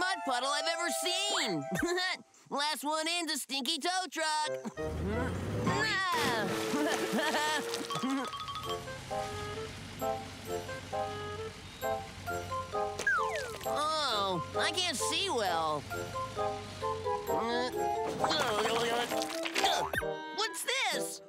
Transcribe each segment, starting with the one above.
mud puddle I've ever seen. Last one in's a stinky tow truck. Oh, I can't see well. What's this?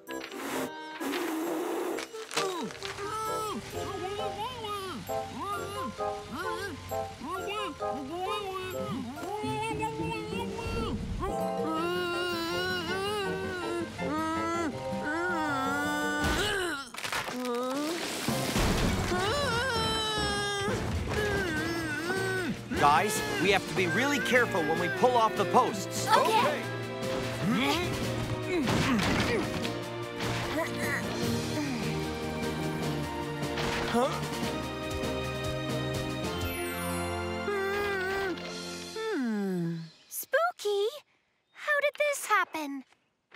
Guys, we have to be really careful when we pull off the posts. Okay. Huh? Spooky, how did this happen?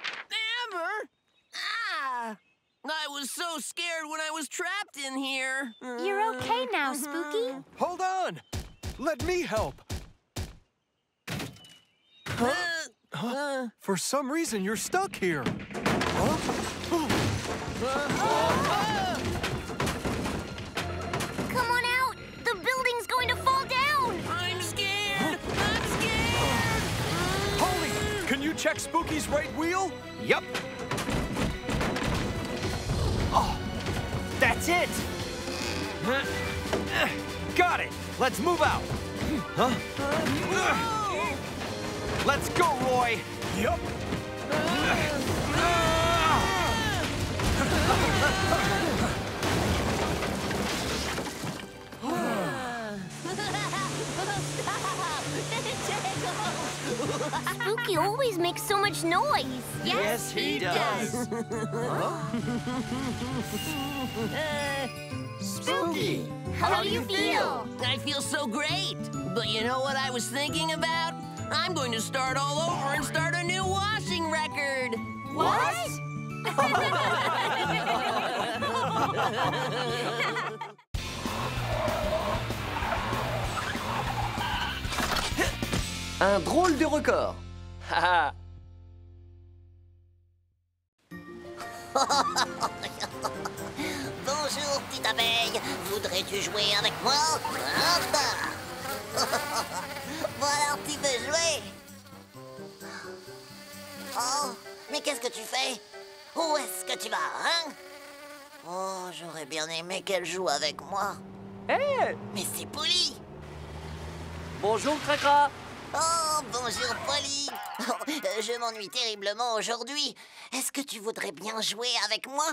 Amber? Ah! I was so scared when I was trapped in here. You're okay now, Spooky? Hold on! Let me help. For some reason, you're stuck here. Come on out! The building's going to fall down! I'm scared! I'm scared! Holly, can you check Spooky's right wheel? Yep. Oh, that's it. Got it. Let's move out. Huh? Let's go, Roy. Yep. Spooky always makes so much noise. Yes, he does. Spooky! How do you feel? I feel so great. But you know what I was thinking about? I'm going to start all over and start a new washing record. What? Un drôle de record. Haha. Bonjour, petite abeille. Voudrais-tu jouer avec moi? Bon alors, tu veux jouer? Oh, mais qu'est-ce que tu fais? Où est-ce que tu vas, hein? Oh, j'aurais bien aimé qu'elle joue avec moi. Hé! Mais c'est Polly. Bonjour, Cracra. Oh, bonjour, Polly. Oh, je m'ennuie terriblement aujourd'hui. Est-ce que tu voudrais bien jouer avec moi?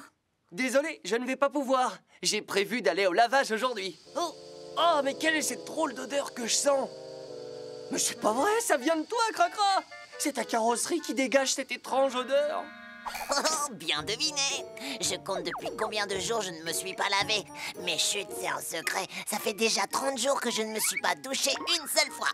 Désolé, je ne vais pas pouvoir. J'ai prévu d'aller au lavage aujourd'hui. Oh, Oh, mais quelle est cette drôle d'odeur que je sens? Mais c'est pas vrai, ça vient de toi, Cracra. C'est ta carrosserie qui dégage cette étrange odeur. oh, bien deviné. Je compte depuis combien de jours je ne me suis pas lavé. Mais chut, c'est un secret. Ça fait déjà 30 jours que je ne me suis pas douché une seule fois.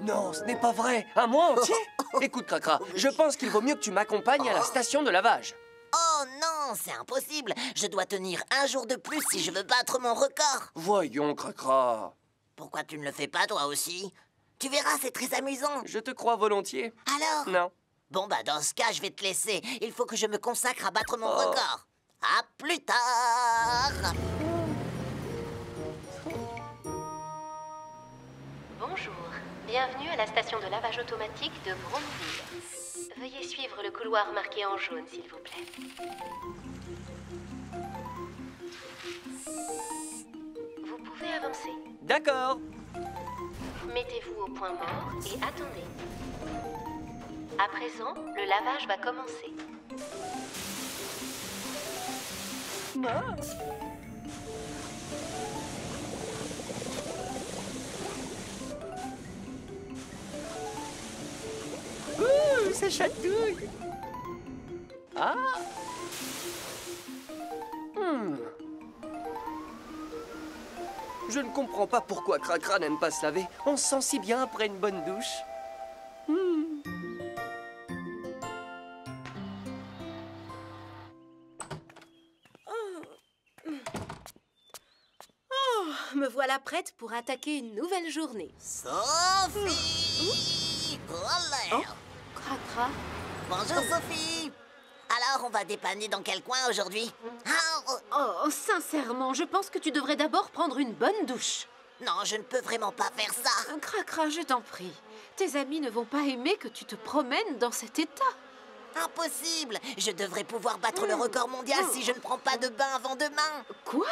Non, ce n'est pas vrai. Un mois entier? Écoute, Cracra, je pense qu'il vaut mieux que tu m'accompagnes à la station de lavage. Oh non, c'est impossible. Je dois tenir un jour de plus si je veux battre mon record. Voyons, Cracra. Pourquoi tu ne le fais pas toi aussi? Tu verras, c'est très amusant. Je te crois volontiers. Alors? Non. Bon, bah dans ce cas, je vais te laisser. Il faut que je me consacre à battre mon Oh. record. À plus tard. Bonjour, bienvenue à la station de lavage automatique de Bromville. Veuillez suivre le couloir marqué en jaune, s'il vous plaît. Vous pouvez avancer. D'accord. Mettez-vous au point mort et attendez. À présent, le lavage va commencer. Ça chatouille. Ah. Je ne comprends pas pourquoi Cracra n'aime pas se laver. On se sent si bien après une bonne douche. Me voilà prête pour attaquer une nouvelle journée. Sophie! Oh, Cracra. Bonjour Sophie! Alors, on va dépanner dans quel coin aujourd'hui? Oh, sincèrement, je pense que tu devrais d'abord prendre une bonne douche. Non, je ne peux vraiment pas faire ça. Cracra, je t'en prie. Tes amis ne vont pas aimer que tu te promènes dans cet état. Impossible! Je devrais pouvoir battre le record mondial si je ne prends pas de bain avant demain. Quoi?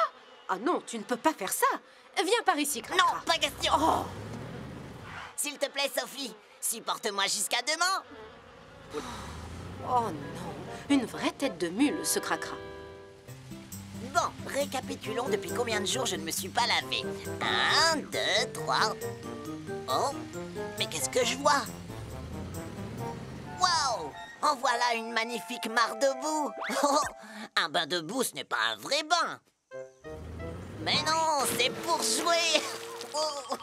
Ah non, tu ne peux pas faire ça. Viens par ici, Cracra. Non, pas question! Oh. S'il te plaît, Sophie, supporte-moi jusqu'à demain. Oh non, une vraie tête de mule, ce Cracra. Bon, récapitulons depuis combien de jours je ne me suis pas lavé. 1, 2, 3... Oh, mais qu'est-ce que je vois? Waouh! En voilà une magnifique mare de boue. Oh, un bain de boue, ce n'est pas un vrai bain. Mais non, c'est pour jouer. Oh.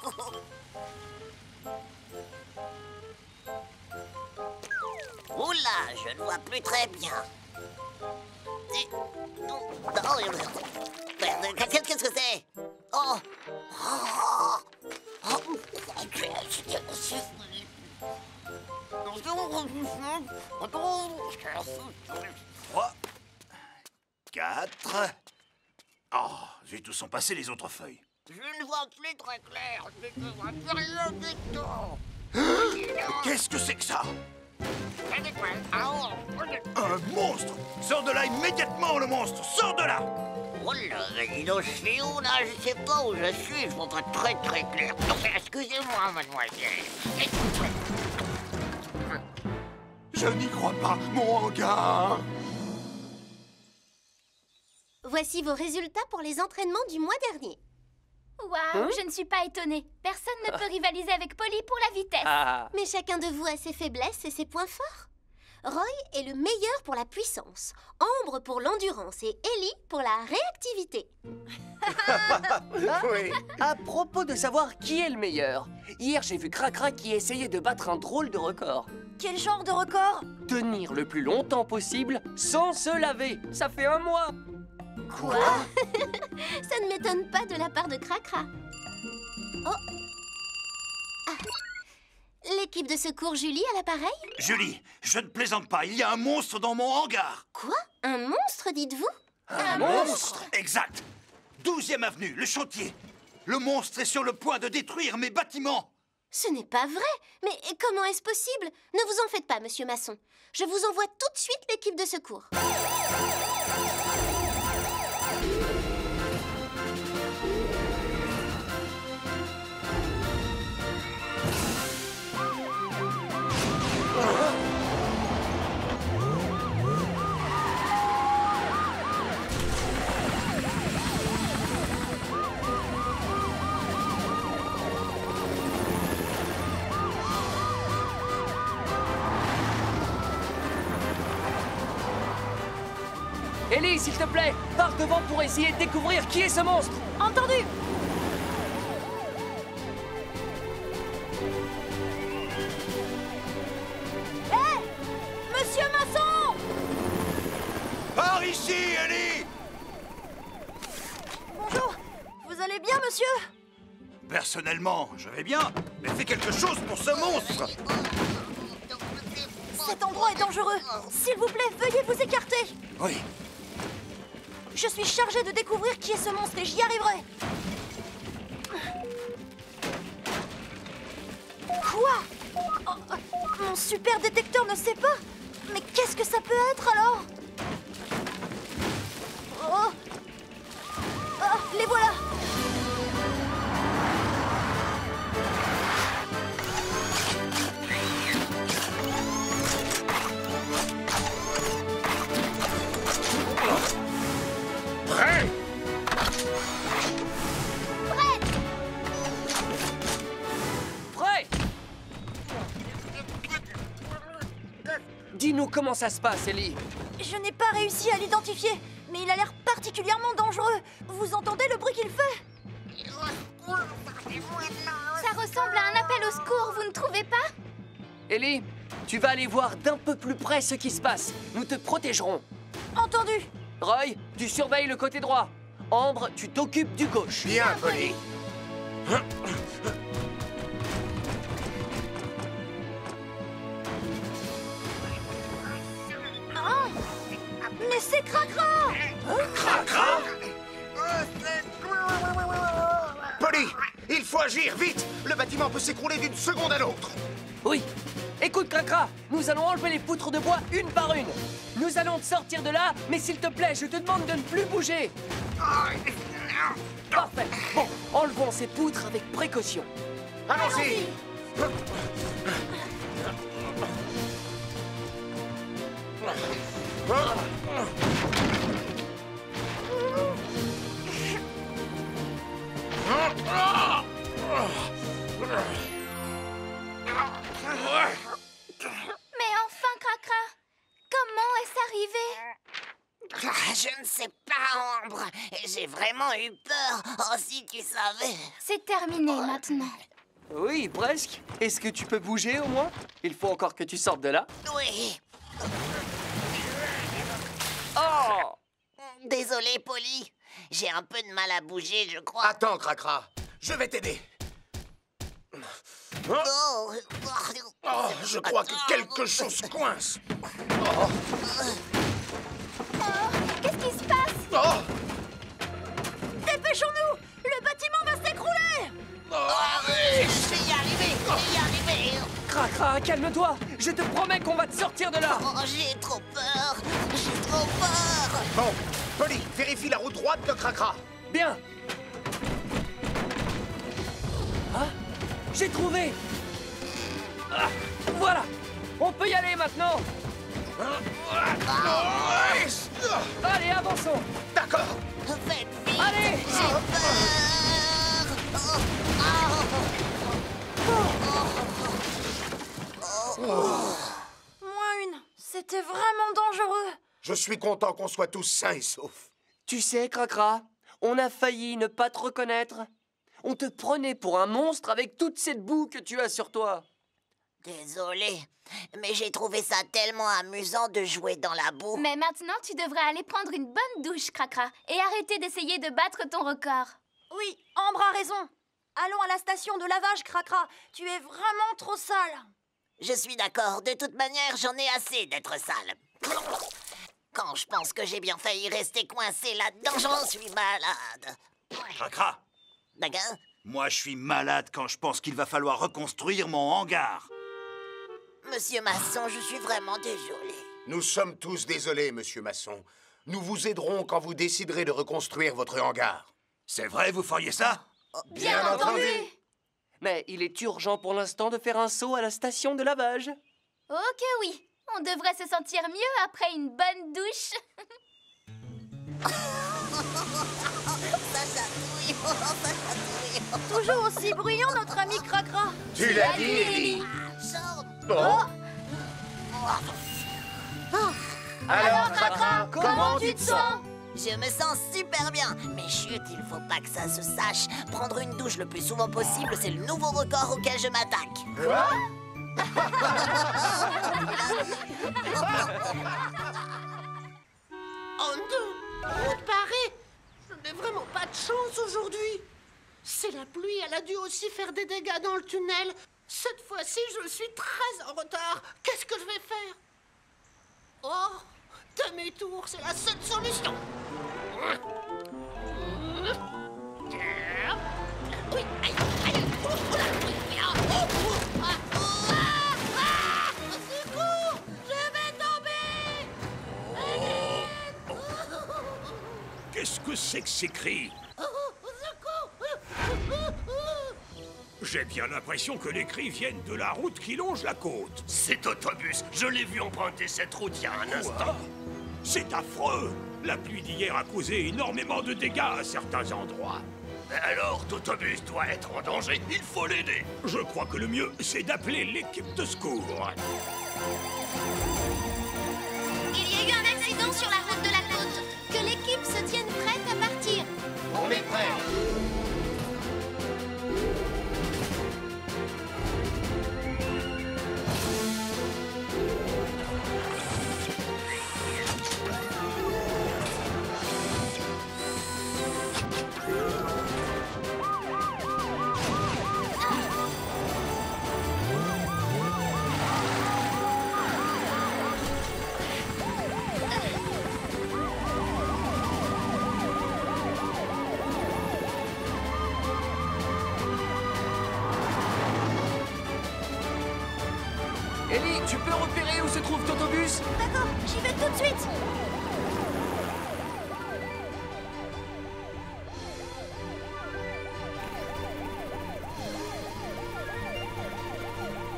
Oula, je ne vois plus très bien. Qu'est-ce que c'est? Oh. Oh. 3, 4... Oh, zut, où sont passées les autres feuilles? Je ne vois plus très clair. Je ne vois plus rien du tout. Qu'est-ce que c'est que ça? Un monstre! Sors de là immédiatement, le monstre! Sors de là! Oh là, il est chez où, là? Je sais pas où je suis, je vois pas très très clair. Excusez-moi, mademoiselle. Je n'y crois pas, mon hangar! Voici vos résultats pour les entraînements du mois dernier. Waouh, je ne suis pas étonnée. Personne ne peut rivaliser avec Polly pour la vitesse. Mais chacun de vous a ses faiblesses et ses points forts. Roy est le meilleur pour la puissance, Ambre pour l'endurance et Ellie pour la réactivité. Oui. À propos de savoir qui est le meilleur, hier j'ai vu Cracra qui essayait de battre un drôle de record. Quel genre de record? Tenir le plus longtemps possible sans se laver. Ça fait 1 mois. Quoi? Ça ne m'étonne pas de la part de Cracra. Oh. Ah. L'équipe de secours Julie à l'appareil? Julie, je ne plaisante pas, il y a un monstre dans mon hangar! Quoi? Un monstre, dites-vous? Un monstre? Exact! 12e avenue, le chantier. Le monstre est sur le point de détruire mes bâtiments. Ce n'est pas vrai. Mais comment est-ce possible? Ne vous en faites pas, monsieur Masson. Je vous envoie tout de suite l'équipe de secours. Ellie, s'il te plaît, pars devant pour essayer de découvrir qui est ce monstre. Entendu. Hé! Monsieur Masson! Par ici, Ellie! Bonjour. Vous allez bien, monsieur? Personnellement, je vais bien, mais fais quelque chose pour ce monstre! Cet endroit est dangereux. S'il vous plaît, veuillez vous écarter. Oui. Je suis chargée de découvrir qui est ce monstre et j'y arriverai. Quoi? Oh, mon super détecteur ne sait pas. Mais qu'est-ce que ça peut être alors? Oh. Ah, les voilà. Prêt? Prêt? Dis-nous comment ça se passe, Ellie. Je n'ai pas réussi à l'identifier, mais il a l'air particulièrement dangereux. Vous entendez le bruit qu'il fait? Ça ressemble à un appel au secours, vous ne trouvez pas? Ellie, tu vas aller voir d'un peu plus près ce qui se passe. Nous te protégerons. Entendu. Roy, tu surveilles le côté droit. Ambre, tu t'occupes du gauche. Bien, Polly. Mais c'est Cracra! Cracra? Polly, il faut agir, vite! Le bâtiment peut s'écrouler d'une seconde à l'autre. Oui. Écoute, Cracra, nous allons enlever les poutres de bois une par une. Nous allons te sortir de là, mais s'il te plaît, je te demande de ne plus bouger. Parfait. Bon, enlevons ces poutres avec précaution. Allons-y! Mais enfin, Cracra, comment est-ce arrivé? Je ne sais pas, Ambre. J'ai vraiment eu peur. Oh, si tu savais. C'est terminé maintenant. Oui, presque. Est-ce que tu peux bouger au moins? Il faut encore que tu sortes de là. Oui. Oh! Désolé, Polly. J'ai un peu de mal à bouger, je crois. Attends, Cracra. Je vais t'aider. Oh, Oh, je crois que quelque chose coince. Qu'est-ce qui se passe? Oh! Dépêchons-nous! Le bâtiment va s'écrouler! Je vais y arriver. Je vais y arriver. Cracra, calme-toi. Je te promets qu'on va te sortir de là. Oh, j'ai trop peur. J'ai trop peur. Bon, Polly, vérifie la route droite de Cracra. Bien. Ah, j'ai trouvé. Ah, voilà. On peut y aller maintenant. Allez, avançons. D'accord. Faites vite. Allez. J'ai peur. Moins une. C'était vraiment dangereux. Je suis content qu'on soit tous sains et saufs. Tu sais, Cracra, on a failli ne pas te reconnaître. On te prenait pour un monstre avec toute cette boue que tu as sur toi. Désolée, mais j'ai trouvé ça tellement amusant de jouer dans la boue. Mais maintenant, tu devrais aller prendre une bonne douche, Cracra, et arrêter d'essayer de battre ton record. Oui, Ambre a raison. Allons à la station de lavage, Cracra. Tu es vraiment trop sale. Je suis d'accord. De toute manière, j'en ai assez d'être sale. Quand je pense que j'ai bien failli rester coincé là-dedans, j'en suis malade. Cracra, D'accord? moi je suis malade quand je pense qu'il va falloir reconstruire mon hangar. Monsieur Masson, je suis vraiment désolée. Nous sommes tous désolés, monsieur Masson. Nous vous aiderons quand vous déciderez de reconstruire votre hangar. C'est vrai, vous feriez ça? Bien entendu. Mais il est urgent pour l'instant de faire un saut à la station de lavage. Ok, oui. On devrait se sentir mieux après une bonne douche. Ça chatouille, ça chatouille. Toujours aussi bruyant, notre ami Cracra. Tu l'as dit, Lily. Alors, Cracra, comment tu te sens? Je me sens super bien. Mais chut, il faut pas que ça se sache. Prendre une douche le plus souvent possible, c'est le nouveau record auquel je m'attaque. Quoi? On paraît. Je n'ai vraiment pas de chance aujourd'hui. C'est la pluie, elle a dû aussi faire des dégâts dans le tunnel. Cette fois-ci, je suis très en retard. Qu'est-ce que je vais faire? Oh, demi-tour, c'est la seule solution. Oui, aïe, aïe, oh, là, oui, ah, oh, oh, ah, oh, ah, au secours, je vais tomber. Qu'est-ce que c'est que ces cris? Au secours. J'ai bien l'impression que les cris viennent de la route qui longe la côte. Cet autobus, je l'ai vu emprunter cette route il y a un instant. C'est affreux. La pluie d'hier a causé énormément de dégâts à certains endroits. Alors, l'autobus doit être en danger, il faut l'aider. Je crois que le mieux, c'est d'appeler l'équipe de secours. Il y a eu un accident sur la route de la côte. Que l'équipe se tienne prête à partir. On est prêts. Ellie, tu peux repérer où se trouve Totobus? D'accord, j'y vais tout de suite.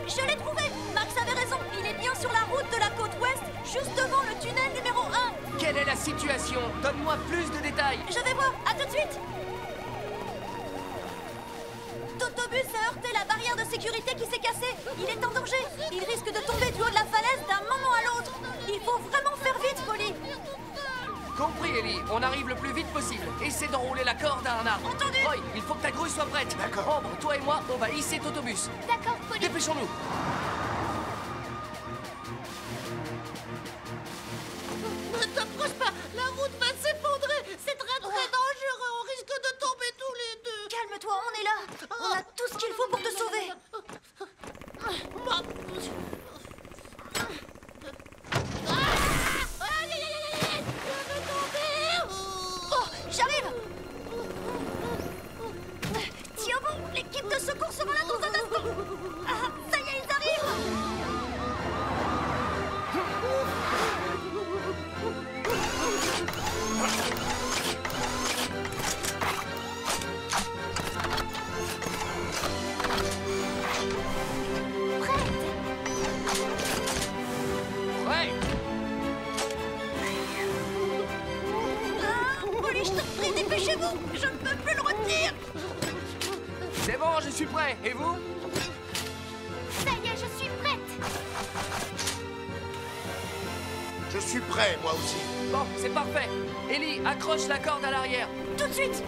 Je l'ai trouvé. Max avait raison, il est bien sur la route de la côte ouest, juste devant le tunnel numéro 1. Quelle est la situation? Donne-moi plus de détails. Je vais voir, à tout de suite. Totobus a heurté la barrière de sécurité qui s'est cassée. Il est en danger. Il risque de tomber du haut de la falaise d'un moment à l'autre. Il faut vraiment faire vite, Polly. Compris, Ellie. On arrive le plus vite possible. Essaie d'enrouler la corde à un arbre. Entendu. Roy, il faut que ta grue soit prête. D'accord. Ambre, toi et moi, on va hisser Totobus. D'accord, Polly. Dépêchons-nous. Ne t'approche pas, la route va s'effondrer. C'est très dangereux, on risque de tomber tous les deux. Calme-toi, on est là. On a tout ce qu'il faut pour te sauver. Oh, j'arrive. Tiens bon, l'équipe de secours sera là dans un instant. Ah, ça y est, ils arrivent. Ouais. Polly, je t'en prie, dépêchez-vous. Je ne peux plus le retenir. C'est bon, je suis prêt. Et vous? Ça y est, je suis prête. Je suis prêt, moi aussi. Bon, c'est parfait. Ellie, accroche la corde à l'arrière. Tout de suite.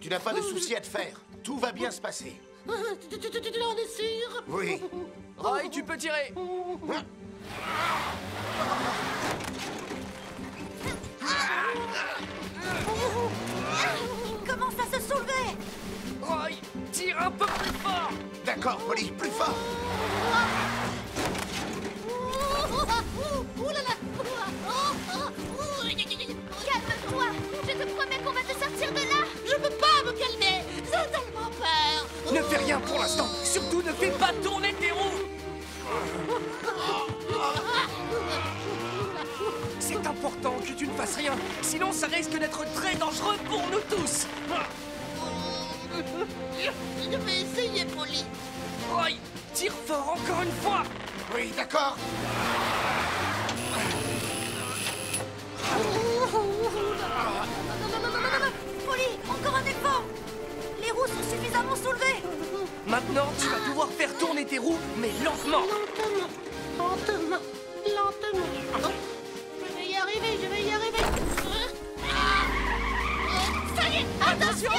Tu n'as pas de souci à te faire. Tout va bien se passer. Tu en es sûr? Oui. Roy, tu peux tirer. Il commence à se soulever. Roy, tire un peu plus fort. D'accord, Polly, plus fort. Calme-toi. Je te promets qu'on va te sortir de là. Je peux pas me calmer, j'ai tellement peur. Ne fais rien pour l'instant. Surtout ne fais pas tourner tes roues. C'est important que tu ne fasses rien. Sinon, ça risque d'être très dangereux pour nous tous. Je vais essayer, Polly. Roy, tire fort encore une fois. Oui, d'accord. Polly, encore un effort. Les roues sont suffisamment soulevées. Maintenant, tu vas pouvoir faire tourner tes roues, mais lentement. Lentement. Je vais y arriver, Ça y est, attention.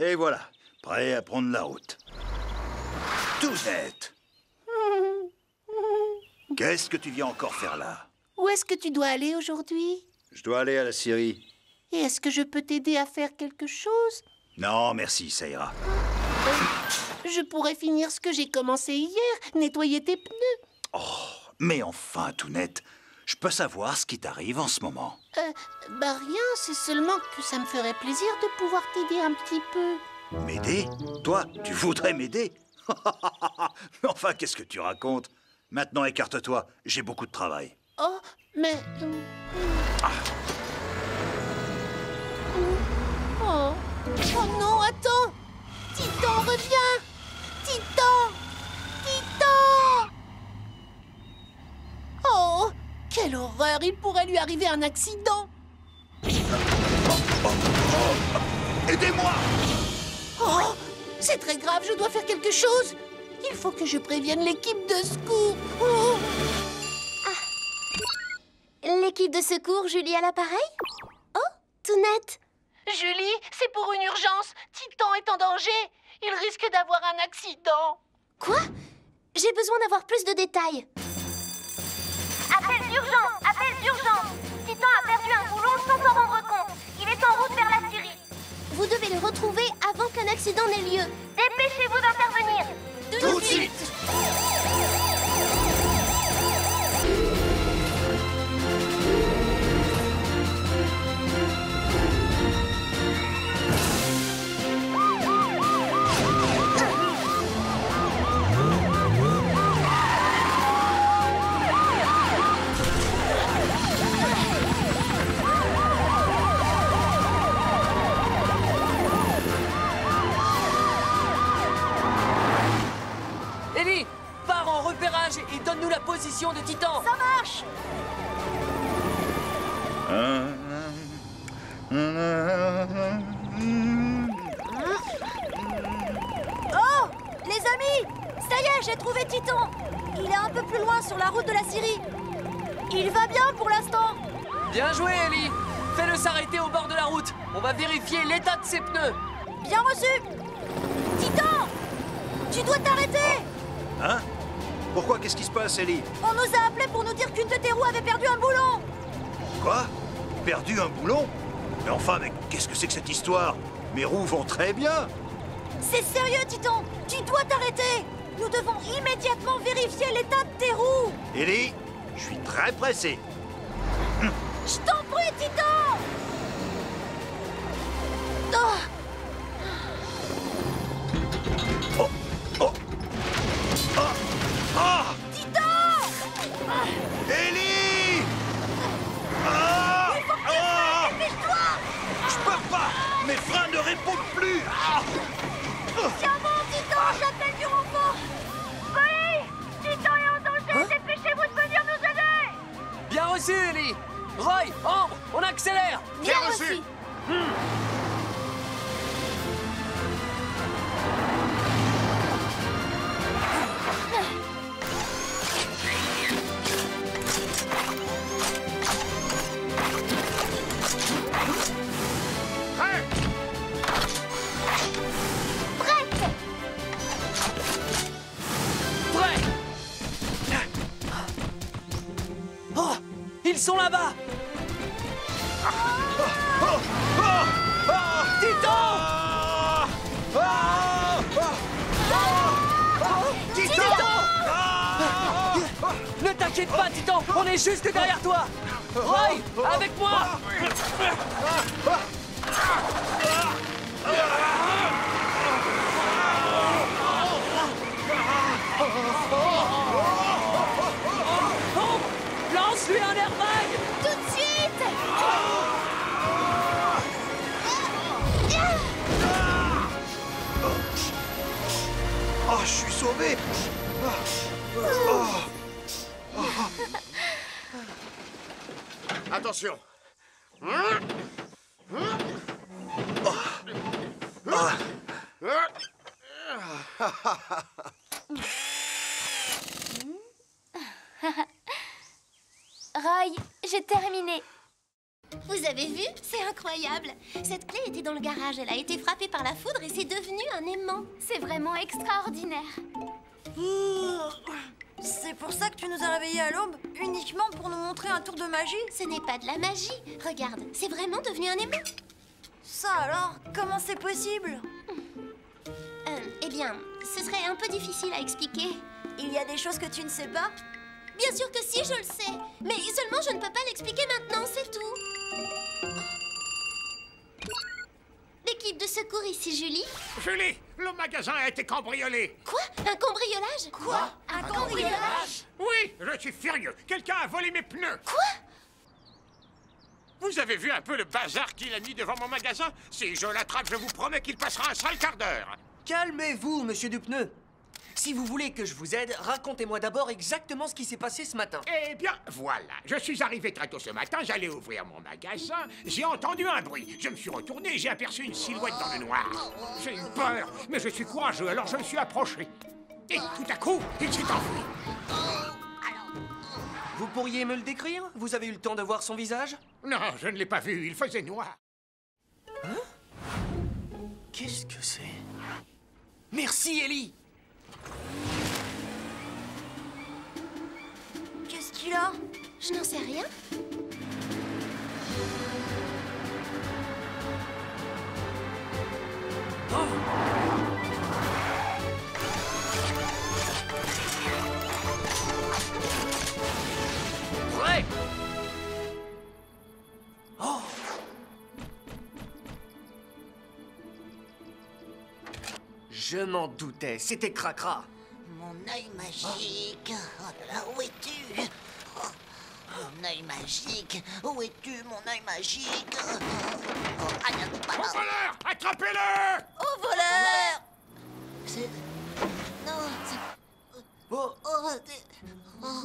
Et voilà, prêt à prendre la route. Tout net. Qu'est-ce que tu viens encore faire là? Où est-ce que tu dois aller aujourd'hui? Je dois aller à la Syrie. Et est-ce que je peux t'aider à faire quelque chose? Non, merci, ça ira. Je pourrais finir ce que j'ai commencé hier, nettoyer tes pneus. Oh, mais enfin, tout net, je peux savoir ce qui t'arrive en ce moment. Bah rien, c'est seulement que ça me ferait plaisir de pouvoir t'aider un petit peu. M'aider? Toi, tu voudrais m'aider? Mais enfin, qu'est-ce que tu racontes? Maintenant, écarte-toi, j'ai beaucoup de travail. Oh, mais... Oh. Oh non, attends! Titan, reviens! Titan! Titan! Oh! Quelle horreur! Il pourrait lui arriver un accident! Aidez-moi! Oh! C'est très grave, je dois faire quelque chose! Il faut que je prévienne l'équipe de secours! Oh. L'équipe de secours, Julie à l'appareil? Oh, tout net. Julie, c'est pour une urgence. Titan est en danger. Il risque d'avoir un accident. Quoi? J'ai besoin d'avoir plus de détails. Appel d'urgence. Titan a perdu un boulon sans s'en rendre compte. Il est en route vers la Syrie. Vous devez le retrouver avant que l'accident n'ait lieu. Dépêchez-vous d'intervenir. Tout de suite. Ellie, pars en repérage et donne-nous la position de Titan. Ça marche. Oh, les amis, ça y est, j'ai trouvé Titan. Il est un peu plus loin sur la route de la Syrie. Il va bien pour l'instant. Bien joué, Ellie. Fais-le s'arrêter au bord de la route. On va vérifier l'état de ses pneus. Bien reçu. Titan, tu dois t'arrêter. Hein? Pourquoi? Qu'est-ce qui se passe, Ellie? On nous a appelés pour nous dire qu'une de tes roues avait perdu un boulon. Quoi? Perdu un boulon? Mais enfin, mais qu'est-ce que c'est que cette histoire? Mes roues vont très bien. C'est sérieux, Titan. Tu dois t'arrêter. Nous devons immédiatement vérifier l'état de tes roues. Ellie, je suis très pressé. Je t'en prie, Titan. Oh. Oh! Oh! Ah! Ah! Titan! Ellie! Ah! Il faut que tu fasses, dépêche-toi! Je peux pas! Mes freins ne répondent plus! Ah! Tiens bon, Titan, j'appelle du renfort! Polly! Titan est en danger! Dépêchez-vous de venir nous aider! Bien reçu, Ellie. Roy, Ambre, on accélère. Bien reçu. Prêt. Oh, ils sont là-bas. Titan! Ne t'inquiète pas, Titan, on est juste derrière toi. Roy, avec moi. Oh, lance-lui un airbag. Tout de suite. Oh, je suis sauvé! Attention. Roy, j'ai terminé. Vous avez vu? C'est incroyable. Cette clé était dans le garage. Elle a été frappée par la foudre et c'est devenu un aimant. C'est vraiment extraordinaire. C'est pour ça que tu nous as réveillés à l'aube? Uniquement pour nous montrer un tour de magie? Ce n'est pas de la magie. Regarde, c'est vraiment devenu un aimant. Ça alors? Comment c'est possible? Eh bien, ce serait un peu difficile à expliquer. Il y a des choses que tu ne sais pas? Bien sûr que si, je le sais. Mais seulement je ne peux pas l'expliquer maintenant, c'est tout. L'équipe de secours ici, Julie. Julie, le magasin a été cambriolé. Quoi? Un cambriolage? Quoi? Un cambriolage? Oui, je suis furieux. Quelqu'un a volé mes pneus. Quoi? Vous avez vu un peu le bazar qu'il a mis devant mon magasin? Si je l'attrape, je vous promets qu'il passera un sale quart d'heure. Calmez-vous, monsieur Dupneu. Si vous voulez que je vous aide, racontez-moi d'abord exactement ce qui s'est passé ce matin. Eh bien, voilà. Je suis arrivé très tôt ce matin, j'allais ouvrir mon magasin. J'ai entendu un bruit. Je me suis retourné et j'ai aperçu une silhouette dans le noir. J'ai eu peur, mais je suis courageux, alors je me suis approché. Et tout à coup, il s'est enfui. Vous pourriez me le décrire? Vous avez eu le temps de voir son visage? Non, je ne l'ai pas vu, il faisait noir. Hein? Qu'est-ce que c'est? Merci, Ellie! Qu'est-ce qu'il a? Je n'en sais rien. Oh! Je m'en doutais, c'était Cracra. Mon œil magique. Oh là là, où es-tu? Oh, mon œil magique. Où es-tu, mon œil magique? Oh, ah, Au voleur! Attrapez-le! Au voleur! C'est... Non, c'est... Oh, Oh,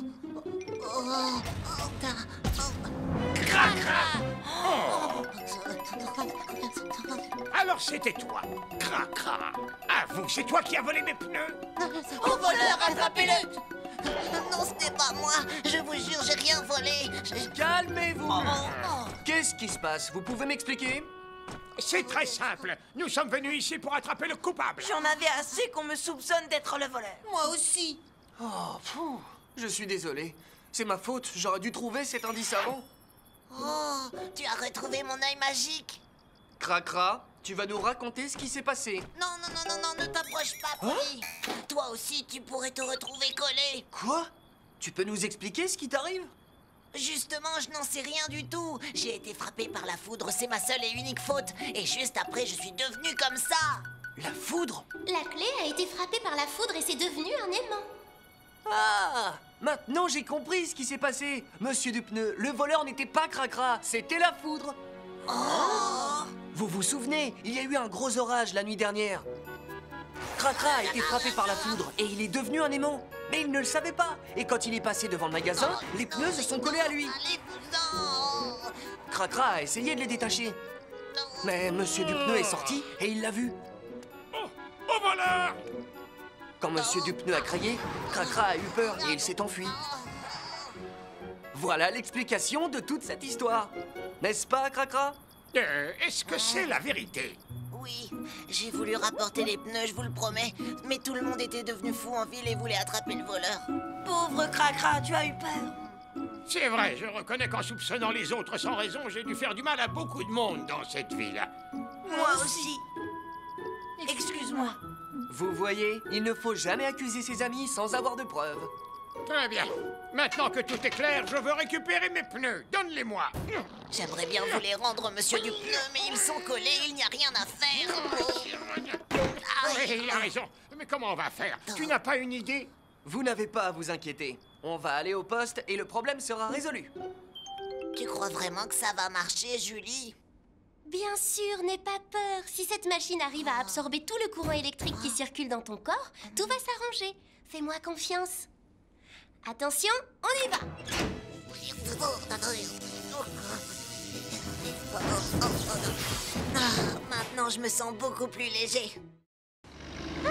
Alors c'était toi, Cracra. Avoue, c'est toi qui as volé mes pneus. Au voleur, attrapez-le! Non, ce n'est pas moi. Je vous jure, j'ai rien volé. Calmez-vous. Qu'est-ce qui se passe? Vous pouvez m'expliquer? C'est très simple. Nous sommes venus ici pour attraper le coupable. J'en avais assez qu'on me soupçonne d'être le voleur. Moi aussi. Oh, je suis désolé. C'est ma faute, j'aurais dû trouver cet indice avant. Oh, tu as retrouvé mon œil magique. Cracra, tu vas nous raconter ce qui s'est passé. Non, non, non, non, non, ne t'approche pas, Polly. Toi aussi, tu pourrais te retrouver collé. Quoi? Tu peux nous expliquer ce qui t'arrive? Justement, je n'en sais rien du tout. J'ai été frappé par la foudre, c'est ma seule et unique faute. Et juste après, je suis devenu comme ça. La foudre? La clé a été frappée par la foudre et c'est devenu un aimant. Ah! Maintenant j'ai compris ce qui s'est passé. Monsieur Dupneu, le voleur n'était pas Cracra, c'était la foudre. Oh! Vous vous souvenez, il y a eu un gros orage la nuit dernière. Cracra a été frappé par la foudre et il est devenu un aimant. Mais il ne le savait pas. Et quand il est passé devant le magasin, les pneus se sont collés à lui. Cracra a essayé de les détacher. Mais Monsieur Dupneu est sorti et il l'a vu. Au voleur! Quand Monsieur Dupneu a crié, Cracra a eu peur et il s'est enfui. Voilà l'explication de toute cette histoire. N'est-ce pas, Cracra? Est-ce que c'est la vérité? Oui, j'ai voulu rapporter les pneus, je vous le promets. Mais tout le monde était devenu fou en ville et voulait attraper le voleur. Pauvre Cracra, tu as eu peur. C'est vrai, je reconnais qu'en soupçonnant les autres sans raison, j'ai dû faire du mal à beaucoup de monde dans cette ville. Moi aussi. Excuse-moi. Vous voyez, il ne faut jamais accuser ses amis sans avoir de preuves. Très bien. Maintenant que tout est clair, je veux récupérer mes pneus. Donne-les-moi. J'aimerais bien vous les rendre, monsieur Dupneu, mais ils sont collés, il n'y a rien à faire. Oui, il a raison. Mais comment on va faire? Tu n'as pas une idée? Vous n'avez pas à vous inquiéter. On va aller au poste et le problème sera résolu. Tu crois vraiment que ça va marcher, Julie? Bien sûr, n'aie pas peur. Si cette machine arrive à absorber tout le courant électrique qui circule dans ton corps, tout va s'arranger. Fais-moi confiance. Attention, on y va. Maintenant, je me sens beaucoup plus léger.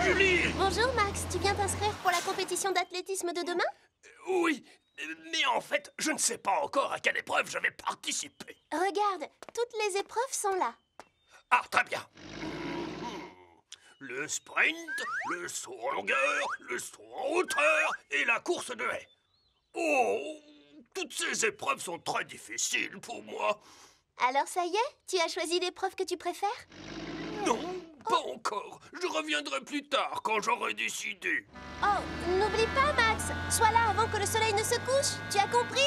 Julie! Bonjour Max, tu viens t'inscrire pour la compétition d'athlétisme de demain? Oui, mais en fait, je ne sais pas encore à quelle épreuve je vais participer. Regarde, toutes les épreuves sont là. Ah, très bien. Le sprint, le saut en longueur, le saut en hauteur et la course de haie. Oh, toutes ces épreuves sont très difficiles pour moi. Alors ça y est, tu as choisi l'épreuve que tu préfères? Non, pas encore. Je reviendrai plus tard quand j'aurai décidé. Oh, n'oublie pas Max, sois là avant que le soleil ne se couche, tu as compris?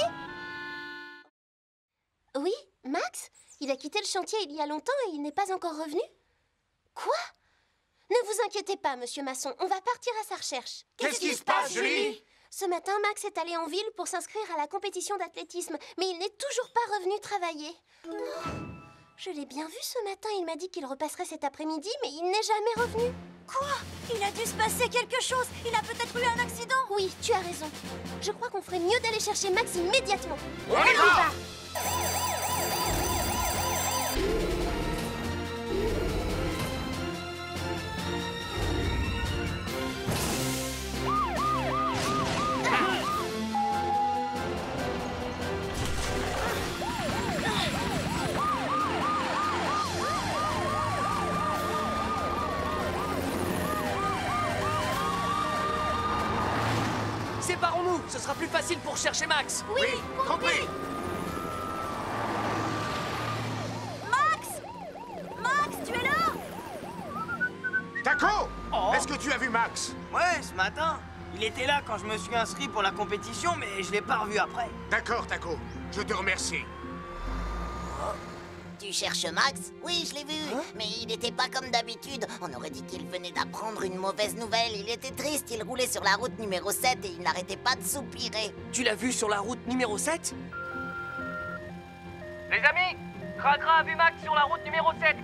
Oui, Max, il a quitté le chantier il y a longtemps et il n'est pas encore revenu? Quoi? Ne vous inquiétez pas, monsieur Masson, on va partir à sa recherche. Qu'est-ce qui se passe, Julie? Ce matin, Max est allé en ville pour s'inscrire à la compétition d'athlétisme, mais il n'est toujours pas revenu travailler. Oh, je l'ai bien vu ce matin, il m'a dit qu'il repasserait cet après-midi, mais il n'est jamais revenu. Quoi? Il a dû se passer quelque chose. Il a peut-être eu un accident. Oui, tu as raison. Je crois qu'on ferait mieux d'aller chercher Max immédiatement. On y va! Séparons-nous, ce sera plus facile pour chercher Max. Oui, compris. Max! Max, tu es là? Taco! Est-ce que tu as vu Max? Ouais, ce matin. Il était là quand je me suis inscrit pour la compétition, mais je l'ai pas revu après. D'accord, Taco. Je te remercie. Tu Tu cherches Max? Oui, je l'ai vu. Mais il n'était pas comme d'habitude. On aurait dit qu'il venait d'apprendre une mauvaise nouvelle. Il était triste, il roulait sur la route numéro 7 et il n'arrêtait pas de soupirer. Tu l'as vu sur la route numéro 7? Les amis, Cracra a vu Max sur la route numéro 7.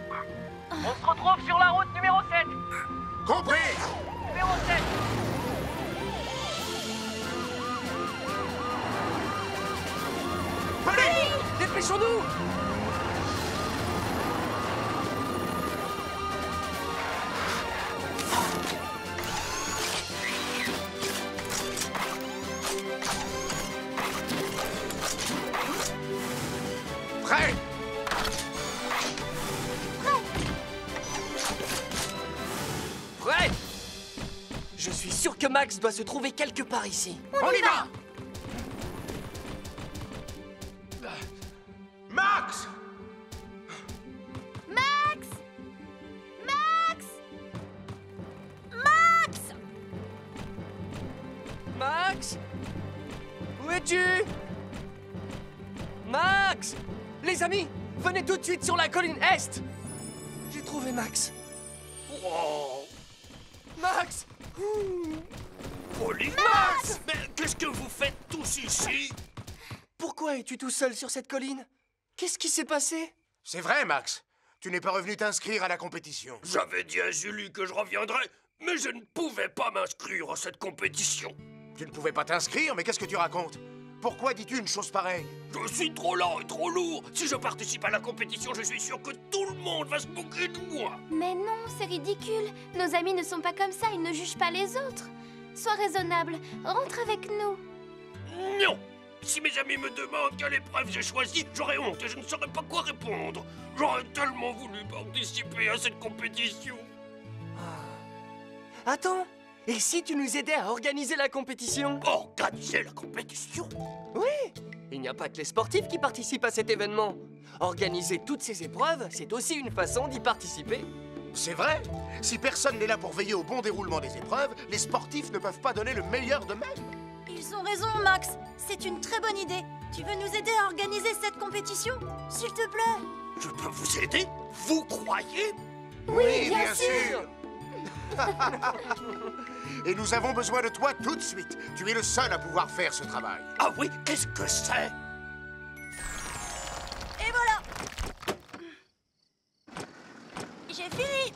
On se retrouve sur la route numéro 7. Compris. Numéro 7. Allez, dépêchons-nous. Prêt. Prêt. Je suis sûr que Max doit se trouver quelque part ici. On y va. Max! Max! Max! Max! Max? Où es-tu? Max! Les amis, venez tout de suite sur la colline Est! J'ai trouvé Max. Oh. Max! Polly? Max! Mais qu'est-ce que vous faites tous ici? Pourquoi es-tu tout seul sur cette colline? Qu'est-ce qui s'est passé? C'est vrai, Max. Tu n'es pas revenu t'inscrire à la compétition. J'avais dit à Julie que je reviendrais, mais je ne pouvais pas m'inscrire à cette compétition. Tu ne pouvais pas t'inscrire, mais qu'est-ce que tu racontes? Pourquoi dis-tu une chose pareille? Je suis trop lent et trop lourd. Si je participe à la compétition, je suis sûr que tout le monde va se moquer de moi. Mais non, c'est ridicule. Nos amis ne sont pas comme ça, ils ne jugent pas les autres. Sois raisonnable, rentre avec nous. Non! Si mes amis me demandent quelle épreuve j'ai choisie, j'aurais honte et je ne saurais pas quoi répondre. J'aurais tellement voulu participer à cette compétition. Attends, et si tu nous aidais à organiser la compétition? Organiser la compétition? Oui! Il n'y a pas que les sportifs qui participent à cet événement. Organiser toutes ces épreuves, c'est aussi une façon d'y participer. C'est vrai. Si personne n'est là pour veiller au bon déroulement des épreuves, les sportifs ne peuvent pas donner le meilleur d'eux-mêmes. Ils ont raison, Max. C'est une très bonne idée. Tu veux nous aider à organiser cette compétition? S'il te plaît. Je peux vous aider? Vous croyez? Oui, bien sûr. Et nous avons besoin de toi tout de suite. Tu es le seul à pouvoir faire ce travail. Ah oui? Qu'est-ce que c'est? Et voilà. J'ai fini.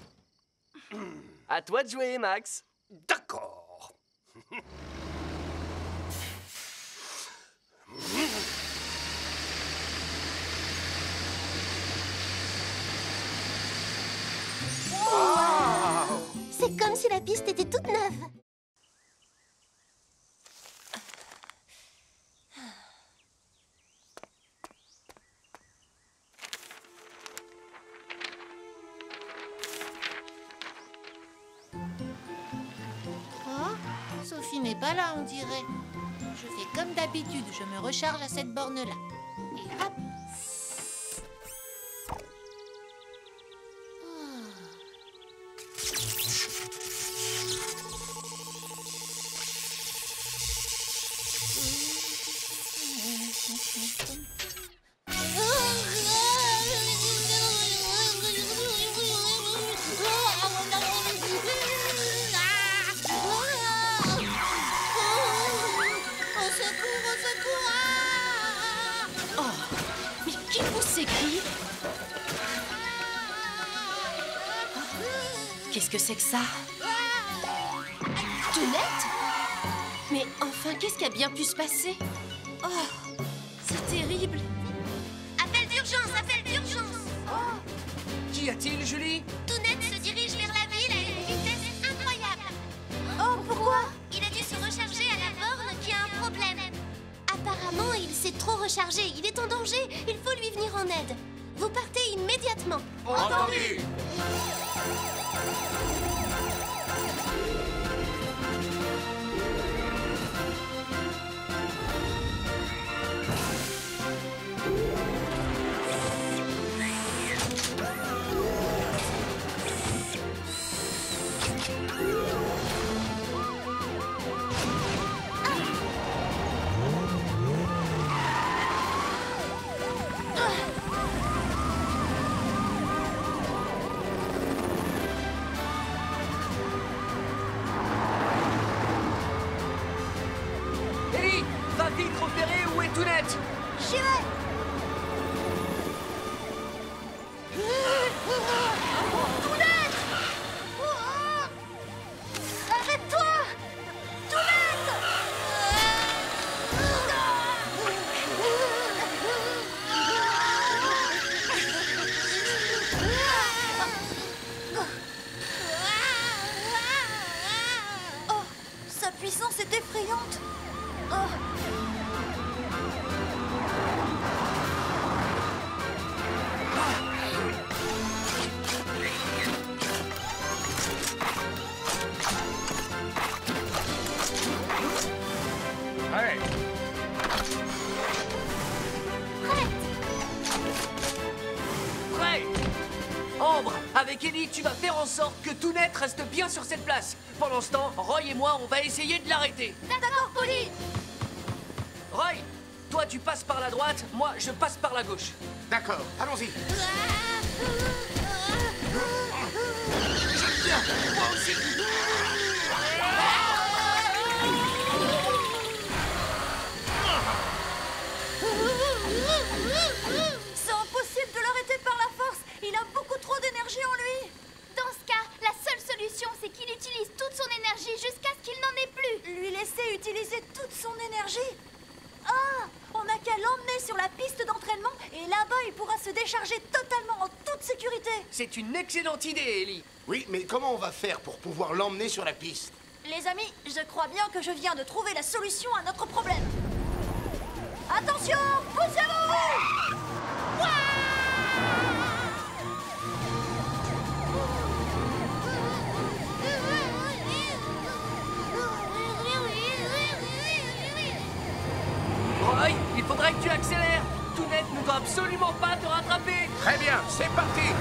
À toi de jouer, Max. D'accord. C'est comme si la piste était toute neuve. Oh, Sophie n'est pas là, on dirait. Je fais comme d'habitude, je me recharge à cette borne-là. Et hop. Qu'est-ce que c'est que ça? Tounette? Mais enfin, qu'est-ce qui a bien pu se passer? Oh, c'est terrible. Appel d'urgence, appel d'urgence. Qu'y a-t-il, Julie? Tounette se dirige vers la ville à une vitesse incroyable. Oh, pourquoi? Il a dû se recharger à la borne qui a un problème. Apparemment, il s'est trop rechargé. Il est en danger. Il faut lui venir en aide. Vous partez immédiatement. Entendu. j'y vais. Tounette! Arrête-toi! Tounette! Oh, sa puissance est effrayante. Oh. Hey! Prêt! Ambre, avec Ellie, tu vas faire en sorte que Tounette reste bien sur cette place. Pendant ce temps, Roy et moi, on va essayer de l'arrêter. D'accord, Polly. Roy, toi tu passes par la droite, moi je passe par la gauche. D'accord, allons-y. Tiens, moi aussi. C'est impossible de l'arrêter par la force. Il a beaucoup trop d'énergie en lui. Dans ce cas, la seule solution, c'est qu'il utilise toute son énergie jusqu'à ce qu'il n'en ait plus. Lui laisser utiliser toute son énergie. Ah, on n'a qu'à l'emmener sur la piste d'entraînement et là-bas, il pourra se décharger totalement en toute sécurité. C'est une excellente idée, Ellie. Oui, mais comment on va faire pour pouvoir l'emmener sur la piste? Les amis, je crois bien que je viens de trouver la solution à notre problème. Attention, poussez-vous! Roy, il faudrait que tu accélères. Tounette ne doit absolument pas te rattraper. Très bien, c'est parti.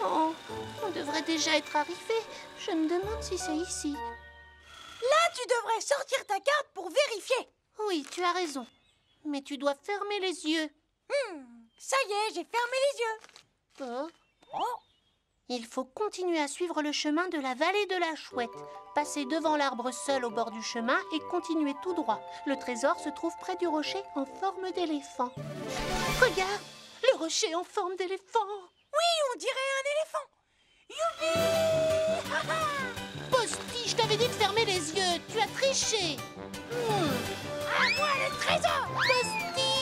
Oh, on devrait déjà être arrivé. Je me demande si c'est ici. Là, tu devrais sortir ta carte pour vérifier. Oui, tu as raison. Mais tu dois fermer les yeux. Ça y est, j'ai fermé les yeux. Il faut continuer à suivre le chemin de la vallée de la Chouette. Passer devant l'arbre seul au bord du chemin et continuer tout droit. Le trésor se trouve près du rocher en forme d'éléphant. Regarde, le rocher en forme d'éléphant. Oui, on dirait un éléphant. Youpi! Posty, je t'avais dit de fermer les yeux. Tu as triché. À moi le trésor! Posty!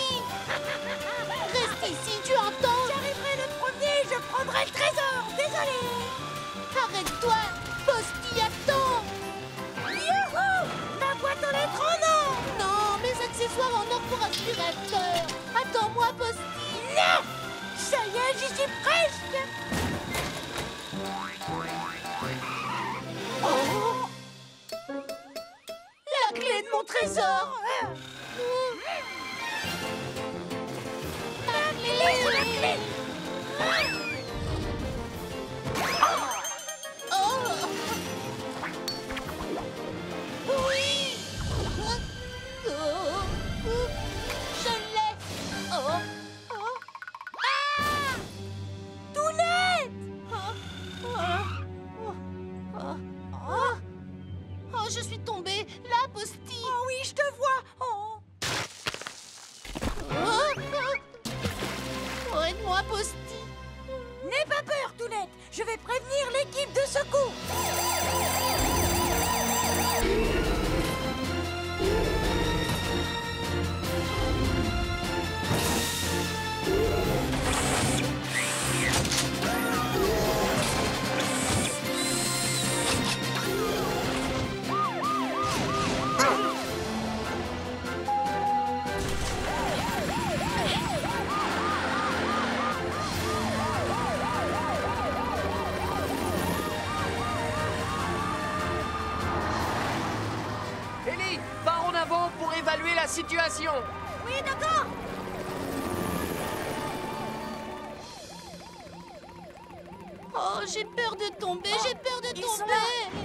Reste ici, tu entends? J'arriverai le premier, je prendrai le trésor. Désolé. Arrête-toi! Posty, attends! Youhou! Ma boîte aux lettres en or! Non, mes accessoires en or pour aspirateur. Attends-moi, Posty! Non! Ça y est, j'y suis presque! Oh! La clé de mon trésor! La clé! Oui! Je l'ai! Tounette! Oh, je suis tombée! Là, Posty! Oh oui, je te vois! Oh. Oh, aide-moi, Posty! N'aie pas peur, Tounette! Je vais prévenir l'équipe de secours! Polly, pars en avant pour évaluer la situation. Oui, d'accord. Oh, j'ai peur de tomber, j'ai peur de tomber.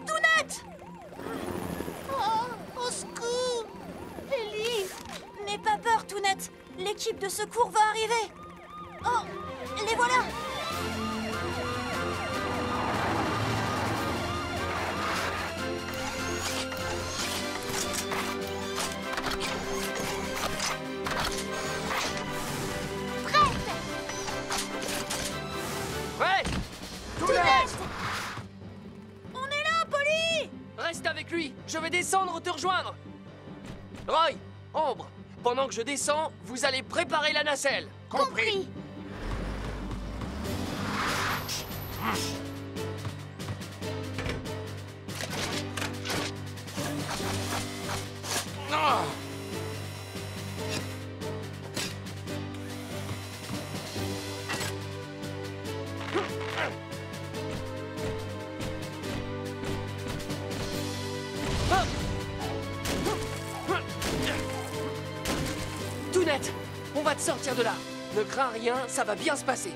Tounette! Oh, au secours! Ellie! N'aie pas peur, Tounette. L'équipe de secours va arriver. Oh, les voilà! Prête! Tounette! On est là, Polly! Reste avec lui, je vais descendre te rejoindre. Roy, Ambre, pendant que je descends, vous allez préparer la nacelle. Compris. Ah. Tounette, on va te sortir de là. Ne crains rien, ça va bien se passer.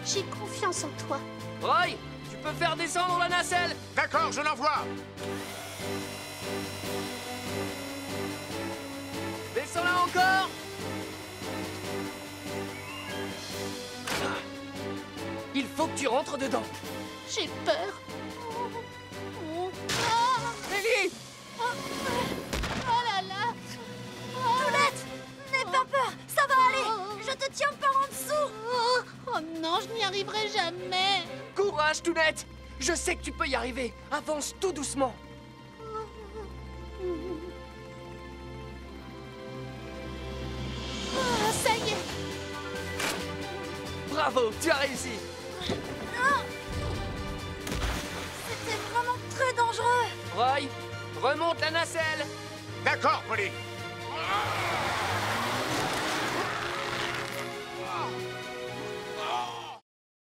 J'ai confiance en toi. Roy, tu peux faire descendre la nacelle. D'accord, je l'envoie. Descends-la encore. Il faut que tu rentres dedans. J'ai peur. Ellie! Oh là là! Tounette! N'aie pas peur! Ça va aller! Je te tiens par en dessous! Oh non, je n'y arriverai jamais. Courage, Tounette! Je sais que tu peux y arriver. Avance tout doucement. Ça y est! Bravo, tu as réussi. C'était vraiment très dangereux! Roy, remonte la nacelle. D'accord, Polly.